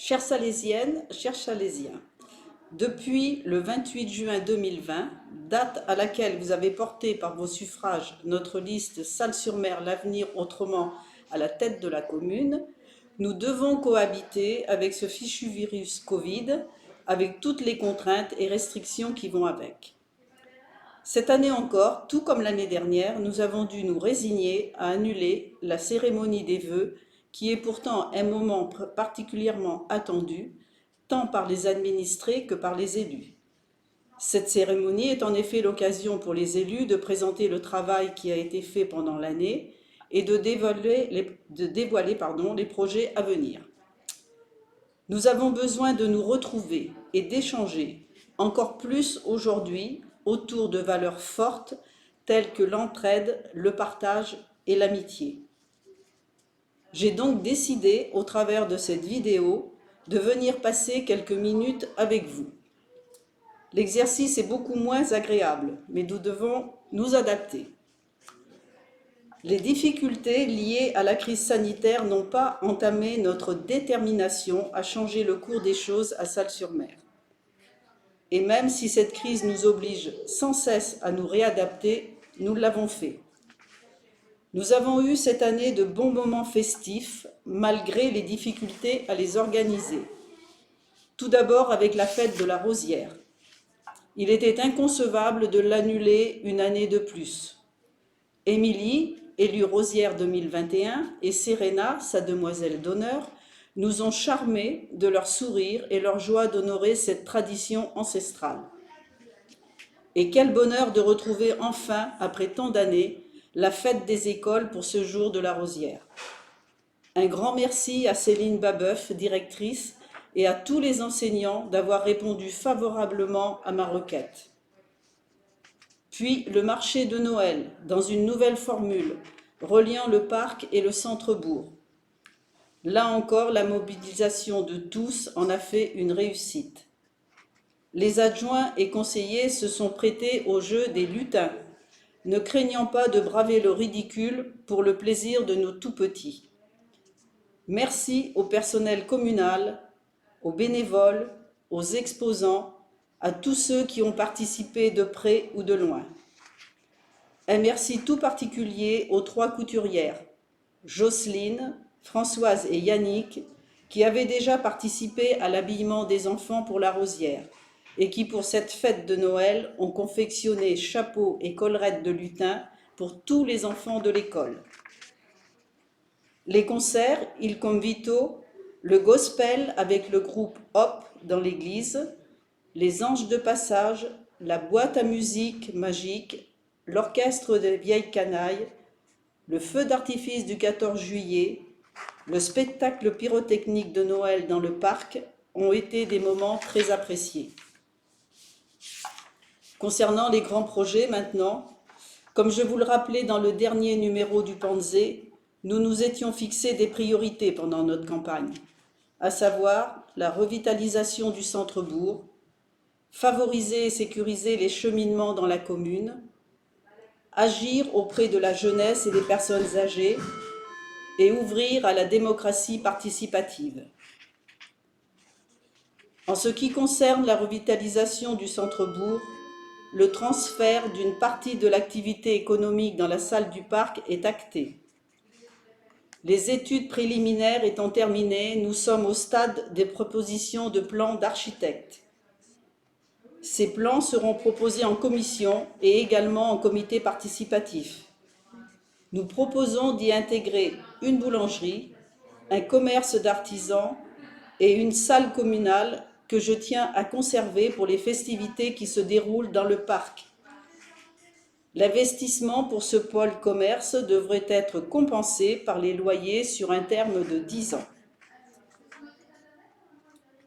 Chères Salésiennes, chers Salésiens, depuis le 28 juin 2020, date à laquelle vous avez porté par vos suffrages notre liste Salles-sur-Mer, l'avenir autrement à la tête de la commune, nous devons cohabiter avec ce fichu virus Covid, avec toutes les contraintes et restrictions qui vont avec. Cette année encore, tout comme l'année dernière, nous avons dû nous résigner à annuler la cérémonie des vœux, qui est pourtant un moment particulièrement attendu, tant par les administrés que par les élus. Cette cérémonie est en effet l'occasion pour les élus de présenter le travail qui a été fait pendant l'année et de dévoiler les projets à venir. Nous avons besoin de nous retrouver et d'échanger, encore plus aujourd'hui, autour de valeurs fortes telles que l'entraide, le partage et l'amitié. J'ai donc décidé, au travers de cette vidéo, de venir passer quelques minutes avec vous. L'exercice est beaucoup moins agréable, mais nous devons nous adapter. Les difficultés liées à la crise sanitaire n'ont pas entamé notre détermination à changer le cours des choses à Salles-sur-Mer. Et même si cette crise nous oblige sans cesse à nous réadapter, nous l'avons fait. Nous avons eu cette année de bons moments festifs, malgré les difficultés à les organiser. Tout d'abord avec la fête de la Rosière. Il était inconcevable de l'annuler une année de plus. Émilie, élue Rosière 2021, et Serena, sa demoiselle d'honneur, nous ont charmés de leur sourire et leur joie d'honorer cette tradition ancestrale. Et quel bonheur de retrouver enfin, après tant d'années, la fête des écoles pour ce jour de la Rosière. Un grand merci à Céline Babeuf, directrice, et à tous les enseignants d'avoir répondu favorablement à ma requête. Puis le marché de Noël, dans une nouvelle formule, reliant le parc et le centre-bourg. Là encore, la mobilisation de tous en a fait une réussite. Les adjoints et conseillers se sont prêtés au jeu des lutins, ne craignant pas de braver le ridicule pour le plaisir de nos tout-petits. Merci au personnel communal, aux bénévoles, aux exposants, à tous ceux qui ont participé de près ou de loin. Un merci tout particulier aux 3 couturières, Jocelyne, Françoise et Yannick, qui avaient déjà participé à l'habillement des enfants pour la Rosière et qui, pour cette fête de Noël, ont confectionné chapeaux et collerettes de lutin pour tous les enfants de l'école. Les concerts, Il Convito, le gospel avec le groupe Hop dans l'église, les anges de passage, la boîte à musique magique, l'orchestre des vieilles canailles, le feu d'artifice du 14 juillet, le spectacle pyrotechnique de Noël dans le parc ont été des moments très appréciés. Concernant les grands projets maintenant, comme je vous le rappelais dans le dernier numéro du Panzé, nous nous étions fixés des priorités pendant notre campagne, à savoir la revitalisation du centre-bourg, favoriser et sécuriser les cheminements dans la commune, agir auprès de la jeunesse et des personnes âgées et ouvrir à la démocratie participative. En ce qui concerne la revitalisation du centre-bourg, le transfert d'une partie de l'activité économique dans la salle du parc est acté. Les études préliminaires étant terminées, nous sommes au stade des propositions de plans d'architectes. Ces plans seront proposés en commission et également en comité participatif. Nous proposons d'y intégrer une boulangerie, un commerce d'artisans et une salle communale que je tiens à conserver pour les festivités qui se déroulent dans le parc. L'investissement pour ce pôle commerce devrait être compensé par les loyers sur un terme de 10 ans.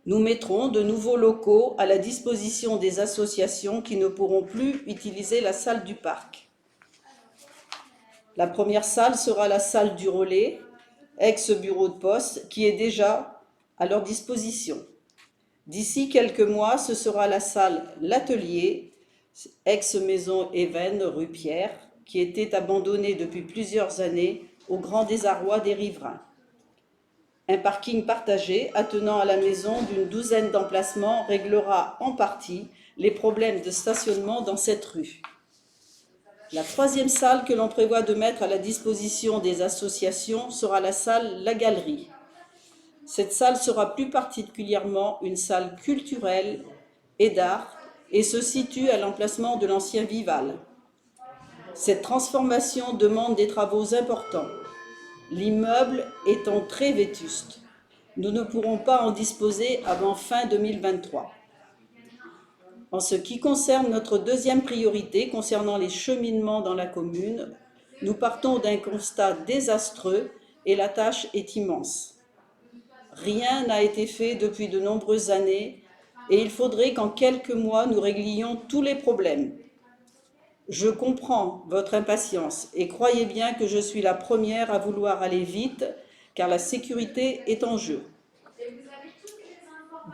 Nous mettrons de nouveaux locaux à la disposition des associations qui ne pourront plus utiliser la salle du parc. La première salle sera la salle du relais, ex-bureau de poste, qui est déjà à leur disposition. D'ici quelques mois, ce sera la salle L'Atelier, ex-maison Even, rue Pierre, qui était abandonnée depuis plusieurs années au grand désarroi des riverains. Un parking partagé attenant à la maison d'une douzaine d'emplacements réglera en partie les problèmes de stationnement dans cette rue. La troisième salle que l'on prévoit de mettre à la disposition des associations sera la salle La Galerie. Cette salle sera plus particulièrement une salle culturelle et d'art et se situe à l'emplacement de l'ancien Vival. Cette transformation demande des travaux importants. L'immeuble étant très vétuste, nous ne pourrons pas en disposer avant fin 2023. En ce qui concerne notre deuxième priorité concernant les cheminements dans la commune, nous partons d'un constat désastreux et la tâche est immense. Rien n'a été fait depuis de nombreuses années et il faudrait qu'en quelques mois nous réglions tous les problèmes. Je comprends votre impatience et croyez bien que je suis la première à vouloir aller vite car la sécurité est en jeu.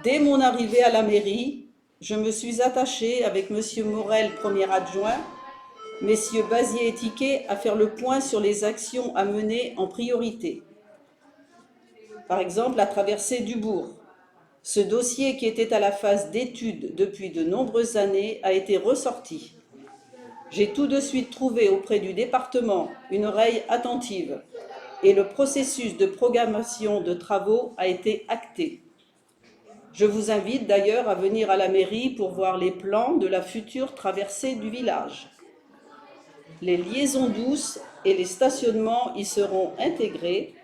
Dès mon arrivée à la mairie, je me suis attachée avec M. Morel, premier adjoint, messieurs Bazier et Tiquet, à faire le point sur les actions à mener en priorité. Par exemple, la traversée du bourg. Ce dossier qui était à la phase d'étude depuis de nombreuses années a été ressorti. J'ai tout de suite trouvé auprès du département une oreille attentive et le processus de programmation de travaux a été acté. Je vous invite d'ailleurs à venir à la mairie pour voir les plans de la future traversée du village. Les liaisons douces et les stationnements y seront intégrés,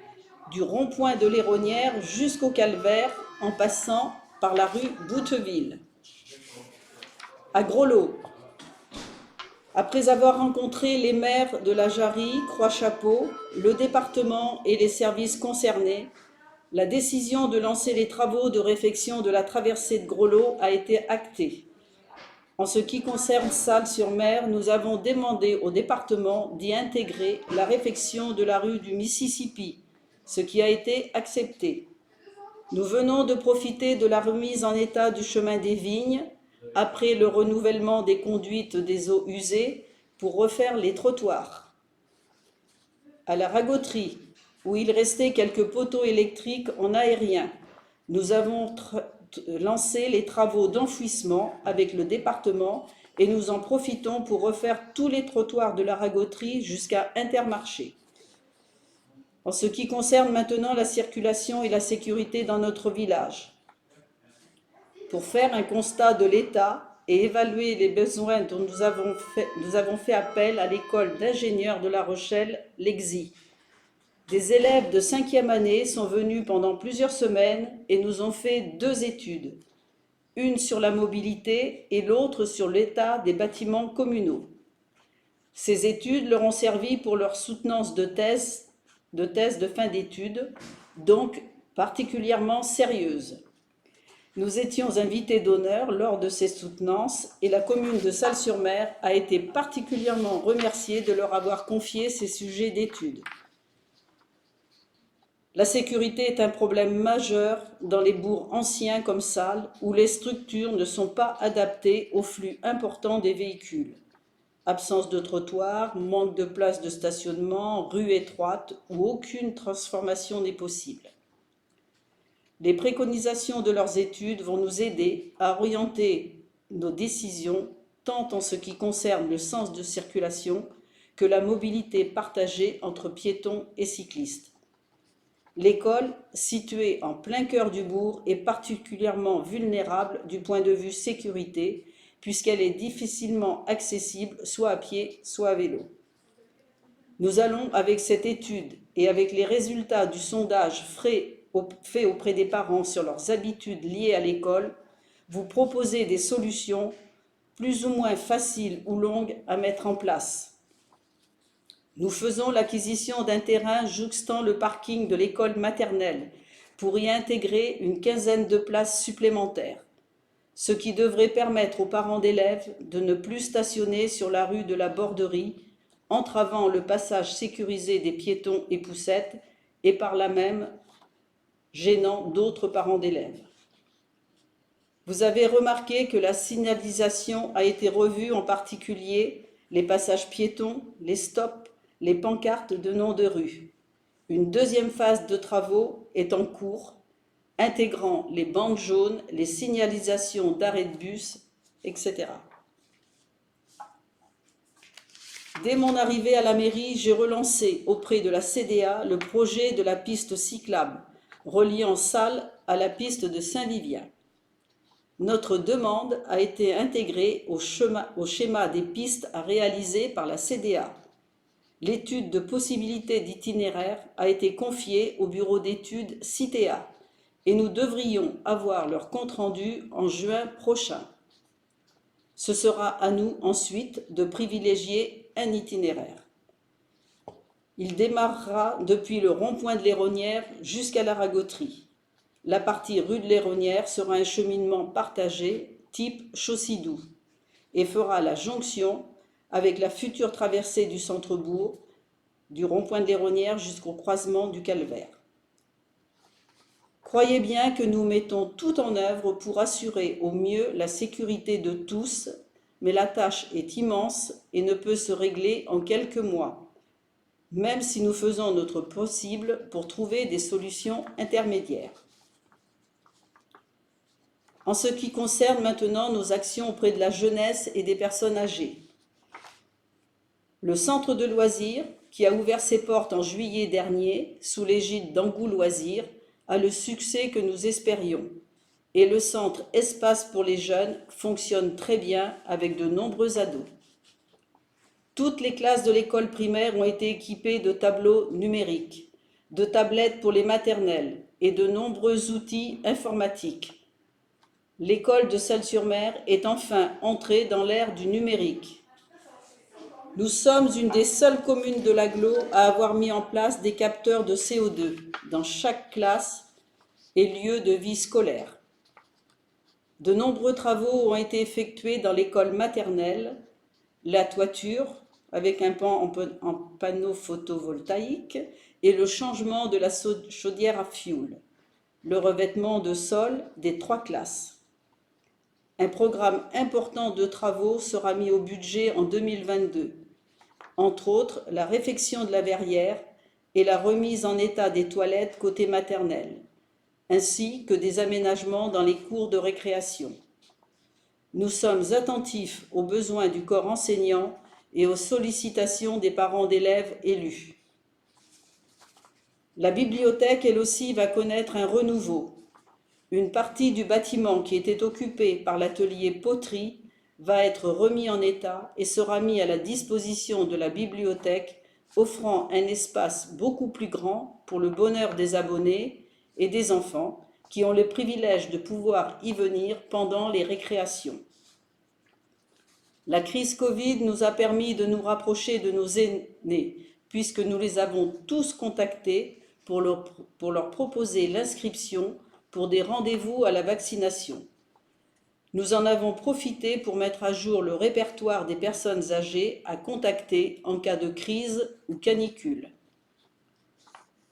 du rond-point de l'Héronnière jusqu'au Calvaire en passant par la rue Bouteville. À Groslot, après avoir rencontré les maires de la Jarrie, Croix-Chapeau, le département et les services concernés, la décision de lancer les travaux de réfection de la traversée de Groslot a été actée. En ce qui concerne Salles-sur-Mer, nous avons demandé au département d'y intégrer la réfection de la rue du Mississippi, ce qui a été accepté. Nous venons de profiter de la remise en état du chemin des Vignes, après le renouvellement des conduites des eaux usées, pour refaire les trottoirs. À la Ragoterie, où il restait quelques poteaux électriques en aérien, nous avons lancé les travaux d'enfouissement avec le département et nous en profitons pour refaire tous les trottoirs de la Ragoterie jusqu'à Intermarché. En ce qui concerne maintenant la circulation et la sécurité dans notre village, pour faire un constat de l'état et évaluer les besoins dont nous avons fait appel à l'école d'ingénieurs de La Rochelle, l'EXI. Des élèves de 5e année sont venus pendant plusieurs semaines et nous ont fait 2 études, une sur la mobilité et l'autre sur l'état des bâtiments communaux. Ces études leur ont servi pour leur soutenance de thèse de fin d'études, donc particulièrement sérieuse. Nous étions invités d'honneur lors de ces soutenances et la commune de Salles-sur-Mer a été particulièrement remerciée de leur avoir confié ces sujets d'études. La sécurité est un problème majeur dans les bourgs anciens comme Salles où les structures ne sont pas adaptées au flux important des véhicules. Absence de trottoirs, manque de places de stationnement, rues étroites où aucune transformation n'est possible. Les préconisations de leurs études vont nous aider à orienter nos décisions tant en ce qui concerne le sens de circulation que la mobilité partagée entre piétons et cyclistes. L'école, située en plein cœur du bourg, est particulièrement vulnérable du point de vue sécurité puisqu'elle est difficilement accessible soit à pied, soit à vélo. Nous allons, avec cette étude et avec les résultats du sondage fait auprès des parents sur leurs habitudes liées à l'école, vous proposer des solutions plus ou moins faciles ou longues à mettre en place. Nous faisons l'acquisition d'un terrain jouxtant le parking de l'école maternelle pour y intégrer une quinzaine de places supplémentaires, ce qui devrait permettre aux parents d'élèves de ne plus stationner sur la rue de la Borderie, entravant le passage sécurisé des piétons et poussettes et par là même gênant d'autres parents d'élèves. Vous avez remarqué que la signalisation a été revue, en particulier les passages piétons, les stops, les pancartes de nom de rue. Une deuxième phase de travaux est en cours, intégrant les bandes jaunes, les signalisations d'arrêt de bus, etc. Dès mon arrivée à la mairie, j'ai relancé auprès de la CDA le projet de la piste cyclable reliant Salles à la piste de Saint-Vivien. Notre demande a été intégrée au schéma des pistes à réaliser par la CDA. L'étude de possibilité d'itinéraire a été confiée au bureau d'études CITEA et nous devrions avoir leur compte-rendu en juin prochain. Ce sera à nous ensuite de privilégier un itinéraire. Il démarrera depuis le rond-point de l'Héronnière jusqu'à la Ragoterie. La partie rue de l'Héronnière sera un cheminement partagé type Chaussy-Doux et fera la jonction avec la future traversée du centre-bourg, du rond-point de l'Héronnière jusqu'au croisement du Calvaire. Croyez bien que nous mettons tout en œuvre pour assurer au mieux la sécurité de tous, mais la tâche est immense et ne peut se régler en quelques mois, même si nous faisons notre possible pour trouver des solutions intermédiaires. En ce qui concerne maintenant nos actions auprès de la jeunesse et des personnes âgées, le centre de loisirs, qui a ouvert ses portes en juillet dernier sous l'égide d'Angou Loisirs, a le succès que nous espérions. Et le centre Espace pour les jeunes fonctionne très bien avec de nombreux ados. Toutes les classes de l'école primaire ont été équipées de tableaux numériques, de tablettes pour les maternelles et de nombreux outils informatiques. L'école de Salles-sur-Mer est enfin entrée dans l'ère du numérique. Nous sommes une des seules communes de l'agglo à avoir mis en place des capteurs de CO2 dans chaque classe et lieu de vie scolaire. De nombreux travaux ont été effectués dans l'école maternelle, la toiture avec un panneau photovoltaïque et le changement de la chaudière à fioul, le revêtement de sol des 3 classes. Un programme important de travaux sera mis au budget en 2022. Entre autres, la réfection de la verrière et la remise en état des toilettes côté maternelle, ainsi que des aménagements dans les cours de récréation. Nous sommes attentifs aux besoins du corps enseignant et aux sollicitations des parents d'élèves élus. La bibliothèque, elle aussi, va connaître un renouveau. Une partie du bâtiment qui était occupée par l'atelier poterie va être remis en état et sera mis à la disposition de la bibliothèque, offrant un espace beaucoup plus grand pour le bonheur des abonnés et des enfants qui ont le privilège de pouvoir y venir pendant les récréations. La crise Covid nous a permis de nous rapprocher de nos aînés, puisque nous les avons tous contactés pour leur proposer l'inscription pour des rendez-vous à la vaccination. Nous en avons profité pour mettre à jour le répertoire des personnes âgées à contacter en cas de crise ou canicule.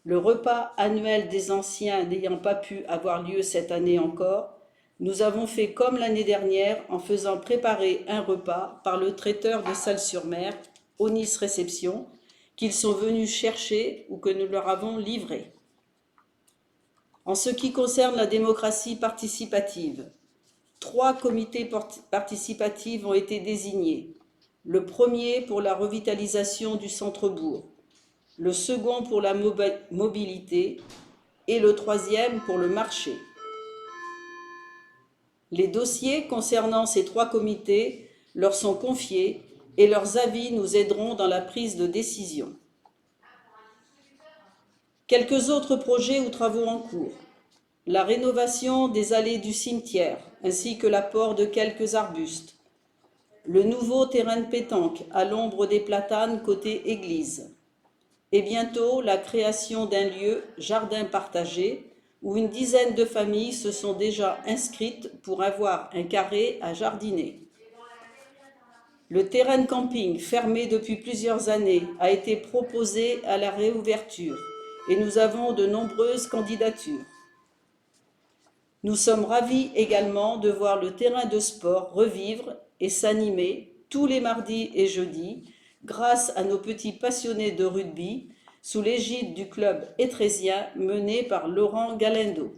Le repas annuel des anciens n'ayant pas pu avoir lieu cette année encore, nous avons fait comme l'année dernière en faisant préparer un repas par le traiteur de Salles-sur-Mer, Onis Réception, qu'ils sont venus chercher ou que nous leur avons livré. En ce qui concerne la démocratie participative, 3 comités participatifs ont été désignés. Le premier pour la revitalisation du centre-bourg, le second pour la mobilité et le troisième pour le marché. Les dossiers concernant ces 3 comités leur sont confiés et leurs avis nous aideront dans la prise de décision. Quelques autres projets ou travaux en cours. La rénovation des allées du cimetière, ainsi que l'apport de quelques arbustes. Le nouveau terrain de pétanque à l'ombre des platanes côté église. Et bientôt la création d'un lieu jardin partagé où une dizaine de familles se sont déjà inscrites pour avoir un carré à jardiner. Le terrain de camping, fermé depuis plusieurs années, a été proposé à la réouverture et nous avons de nombreuses candidatures. Nous sommes ravis également de voir le terrain de sport revivre et s'animer tous les mardis et jeudis grâce à nos petits passionnés de rugby sous l'égide du club étrésien mené par Laurent Galindo.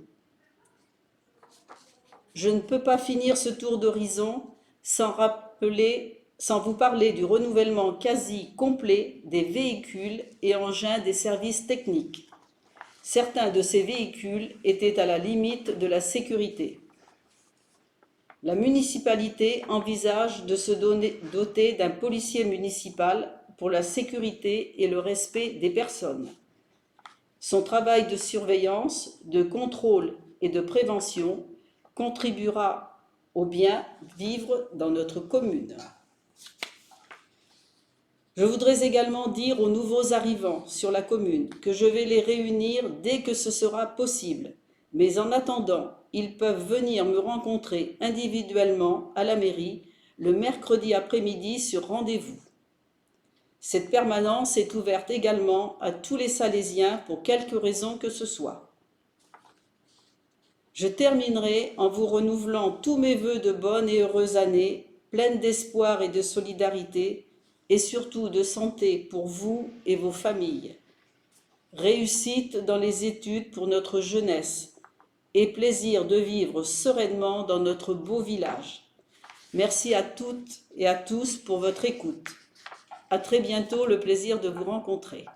Je ne peux pas finir ce tour d'horizon sans vous parler du renouvellement quasi complet des véhicules et engins des services techniques. Certains de ces véhicules étaient à la limite de la sécurité. La municipalité envisage de se doter d'un policier municipal pour la sécurité et le respect des personnes. Son travail de surveillance, de contrôle et de prévention contribuera au bien vivre dans notre commune. Je voudrais également dire aux nouveaux arrivants sur la commune que je vais les réunir dès que ce sera possible. Mais en attendant, ils peuvent venir me rencontrer individuellement à la mairie le mercredi après-midi sur rendez-vous. Cette permanence est ouverte également à tous les Salésiens pour quelque raison que ce soit. Je terminerai en vous renouvelant tous mes vœux de bonnes et heureuses années, pleines d'espoir et de solidarité, et surtout de santé pour vous et vos familles. Réussite dans les études pour notre jeunesse et plaisir de vivre sereinement dans notre beau village. Merci à toutes et à tous pour votre écoute. À très bientôt, le plaisir de vous rencontrer.